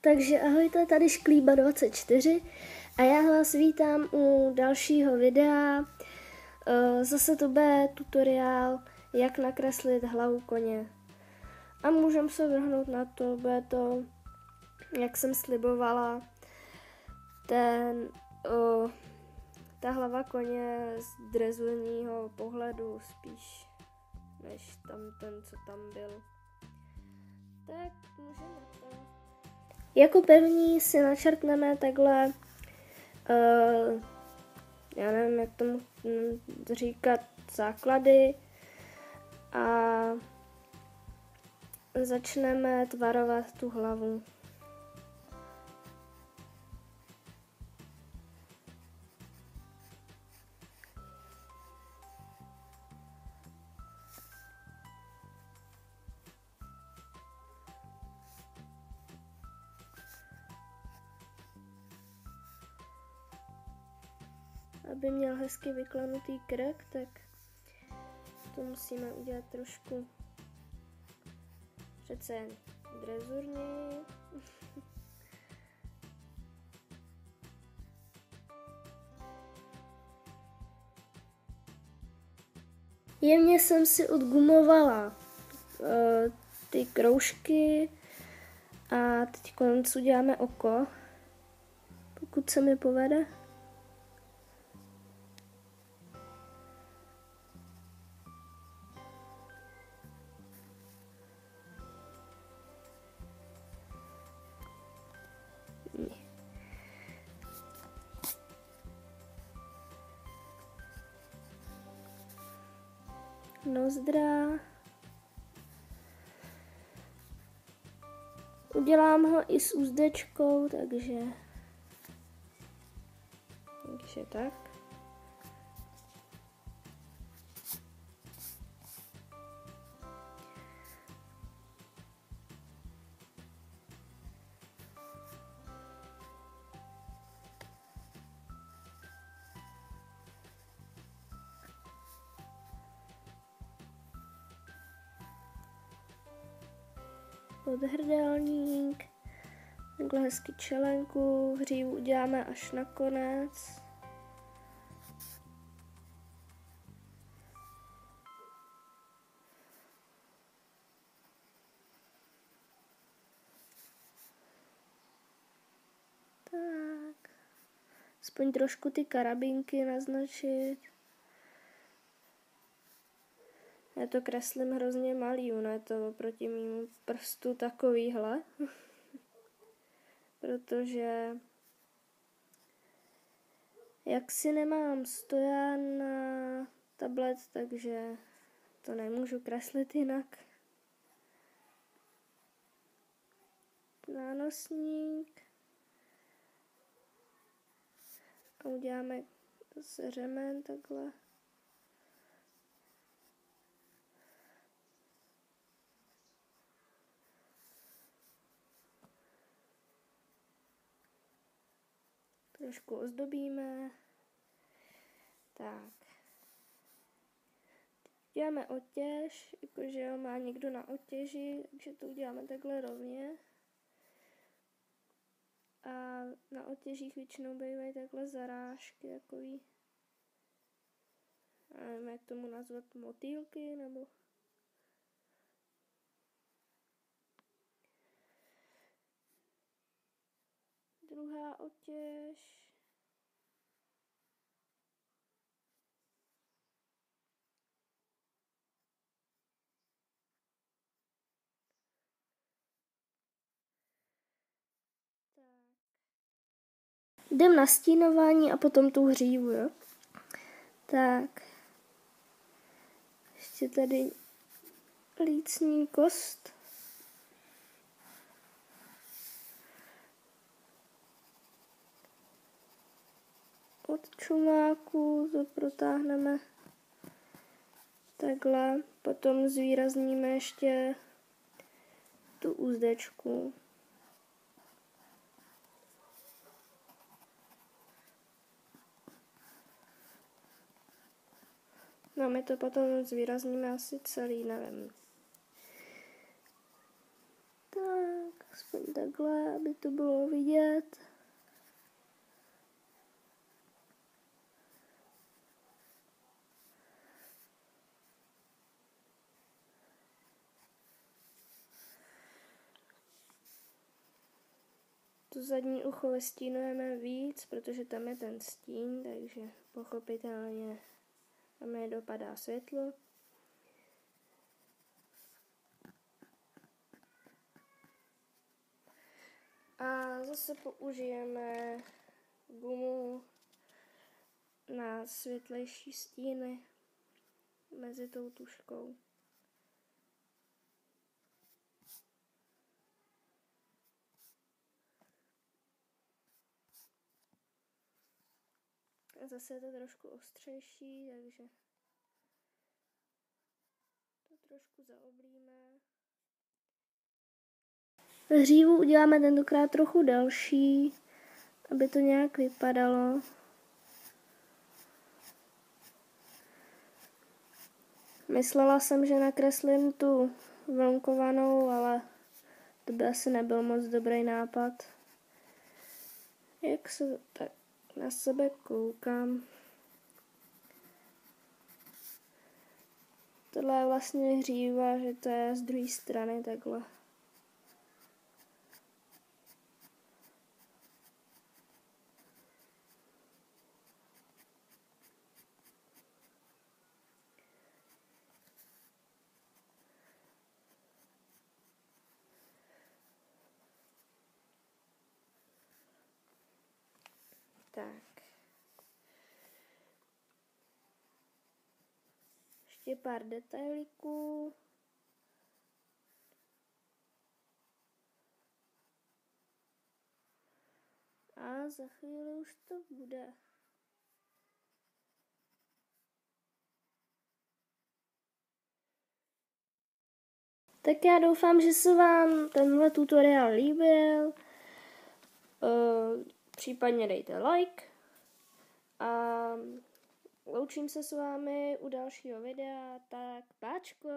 Takže ahojte, tady Šklíba24 a já vás vítám u dalšího videa. Zase to bude tutoriál, jak nakreslit hlavu koně. A můžeme se vrhnout na to, bude to, jak jsem slibovala, ta hlava koně z drezurního pohledu spíš, než tam ten, co tam byl. Tak můžeme to. Jako první si načrtneme takhle, já nevím, jak tomu říkat, základy a začneme tvarovat tu hlavu. Aby měl hezky vyklenutý krk, tak to musíme udělat trošku přece jen drezurněji. Jemně jsem si odgumovala ty kroužky a teď konec uděláme oko, pokud se mi povede. Nozdra. Udělám ho i s úzdečkou, takže tak. Podhrdelník, takhle hezky čelenku, hřívu uděláme až na konec. Tak, aspoň trošku ty karabínky naznačit. Já to kreslím hrozně malý, ono je to oproti mému prstu takovýhle, protože jak si nemám stojan na tablet, takže to nemůžu kreslit jinak. Nánosník a uděláme zase řemen takhle. Trošku ozdobíme. Tak. Děláme otěž, jakože ho má někdo na otěži, takže to uděláme takhle rovně. A na otěžích většinou bývají takhle zarážky, takový, nevím, jak tomu nazvat, motýlky, nebo druhá otěž. Jdem na stínování a potom tu hřívu, jo? Tak. Ještě tady lícní kost. Od čumáku to protáhneme takhle. Potom zvýrazníme ještě tu úzdečku. No, my to potom zvýrazníme asi celý, nevím. Tak, aspoň tak takhle, aby to bylo vidět. To zadní ucho vystínujeme víc, protože tam je ten stín, takže pochopitelně tam nedopadá světlo. A zase použijeme gumu na světlejší stíny mezi tou tužkou. A zase je to trošku ostřejší, takže to trošku zaoblíme. Hřívu uděláme tentokrát trochu delší, aby to nějak vypadalo. Myslela jsem, že nakreslím tu vlnkovanou, ale to by asi nebyl moc dobrý nápad. Jak se tak na sebe koukám. Tohle je vlastně hříva, že to je z druhé strany takhle. Tak. Ještě pár detailiků. A za chvíli už to bude. Tak já doufám, že se vám tenhle tutoriál líbil. Případně dejte like. A loučím se s vámi u dalšího videa, tak páčko.